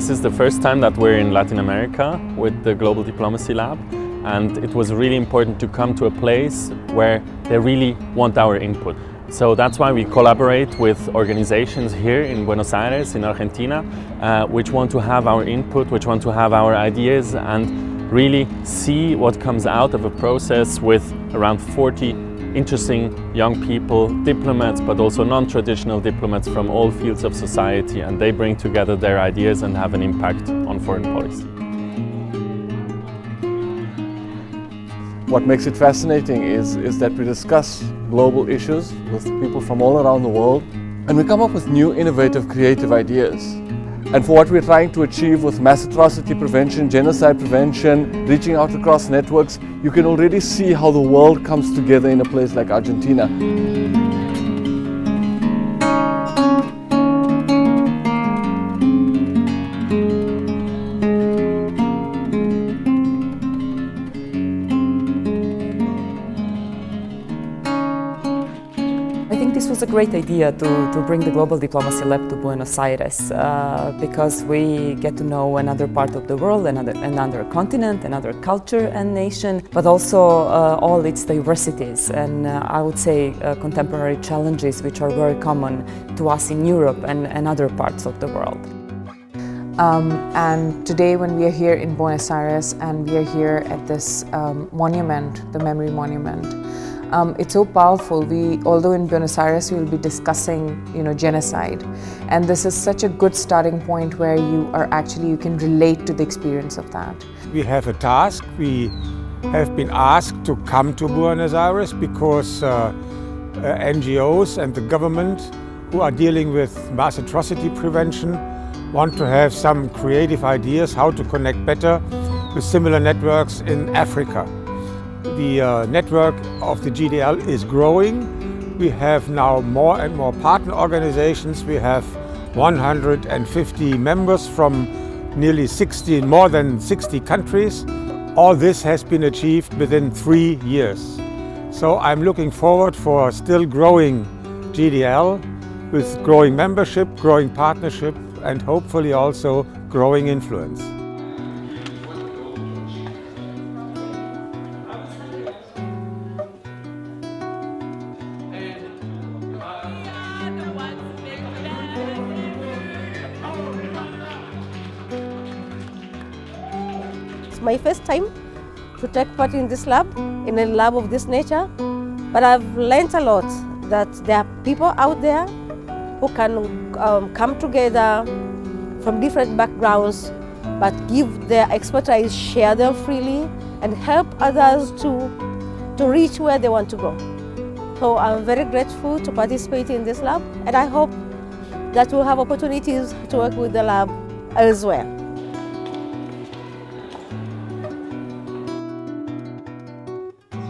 This is the first time that we're in Latin America with the Global Diplomacy Lab, and it was really important to come to a place where they really want our input. So that's why we collaborate with organizations here in Buenos Aires, in Argentina, which want to have our input, which want to have our ideas and really see what comes out of a process with around 40 interesting young people, diplomats, but also non-traditional diplomats from all fields of society, and they bring together their ideas and have an impact on foreign policy. What makes it fascinating is that we discuss global issues with people from all around the world, and we come up with new, innovative, creative ideas. And for what we're trying to achieve with mass atrocity prevention, genocide prevention, reaching out across networks, you can already see how the world comes together in a place like Argentina. This was a great idea to bring the Global Diplomacy Lab to Buenos Aires because we get to know another part of the world, another continent, another culture and nation, but also all its diversities and I would say contemporary challenges which are very common to us in Europe and other parts of the world. And today when we are here in Buenos Aires and we are here at this monument, the memory monument, it's so powerful. Although in Buenos Aires we will be discussing, genocide, and this is such a good starting point where you can relate to the experience of that. We have a task. We have been asked to come to Buenos Aires because NGOs and the government who are dealing with mass atrocity prevention want to have some creative ideas how to connect better with similar networks in Africa. The network of the GDL is growing. We have now more and more partner organizations. We have 150 members from more than 60 countries. All this has been achieved within 3 years. So I'm looking forward for still growing GDL with growing membership, growing partnership, and hopefully also growing influence. It's my first time to take part in this lab, in a lab of this nature, but I've learned a lot that there are people out there who can come together from different backgrounds, but give their expertise, share them freely, and help others to reach where they want to go. So I'm very grateful to participate in this lab, and I hope that we'll have opportunities to work with the lab elsewhere.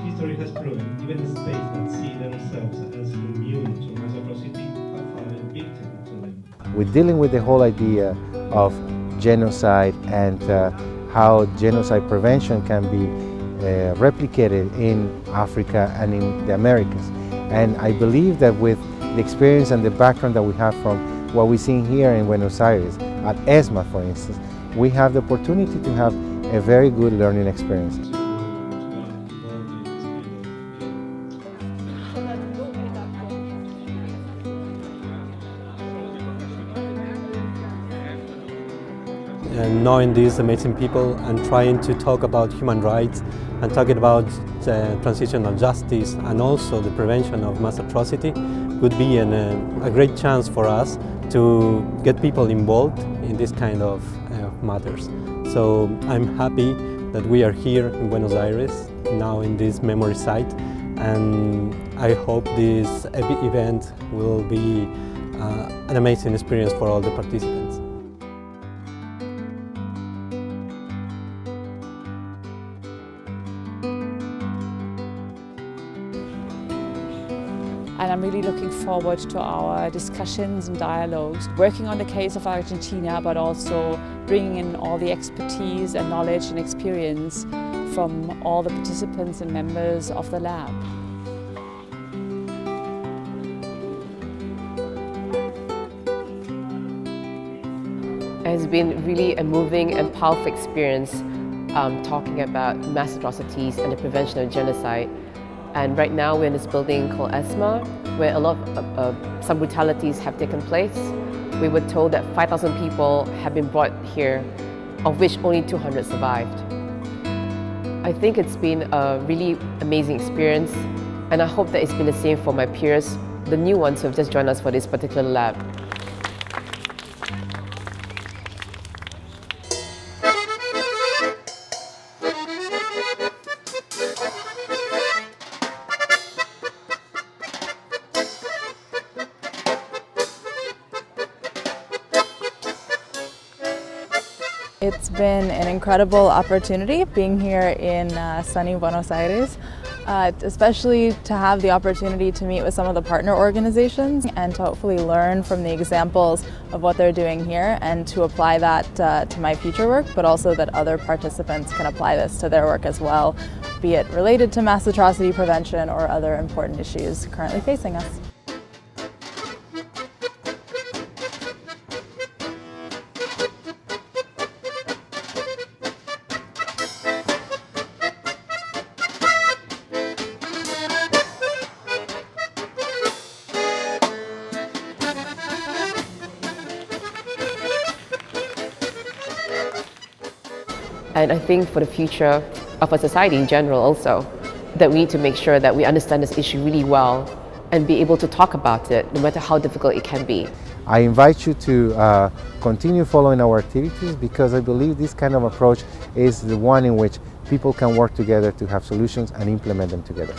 History has proven even the states that see themselves as immune to mass atrocity have fallen victim to them. We're dealing with the whole idea of genocide and how genocide prevention can be replicated in Africa and in the Americas. And I believe that with the experience and the background that we have from what we're seeing here in Buenos Aires, at ESMA for instance, we have the opportunity to have a very good learning experience. And knowing these amazing people and trying to talk about human rights and talking about transitional justice and also the prevention of mass atrocity would be a great chance for us to get people involved in this kind of matters. So I'm happy that we are here in Buenos Aires, now in this memory site, and I hope this event will be an amazing experience for all the participants. And I'm really looking forward to our discussions and dialogues, working on the case of Argentina, but also bringing in all the expertise and knowledge and experience from all the participants and members of the lab. It has been really a moving and powerful experience talking about mass atrocities and the prevention of genocide. And right now we're in this building called ESMA, where a lot of some brutalities have taken place. We were told that 5,000 people have been brought here, of which only 200 survived. I think it's been a really amazing experience, and I hope that it's been the same for my peers, the new ones who have just joined us for this particular lab. It's been an incredible opportunity being here in sunny Buenos Aires, especially to have the opportunity to meet with some of the partner organizations and to hopefully learn from the examples of what they're doing here and to apply that to my future work, but also that other participants can apply this to their work as well, be it related to mass atrocity prevention or other important issues currently facing us. And I think for the future of our society in general also, that we need to make sure that we understand this issue really well and be able to talk about it, no matter how difficult it can be. I invite you to continue following our activities, because I believe this kind of approach is the one in which people can work together to have solutions and implement them together.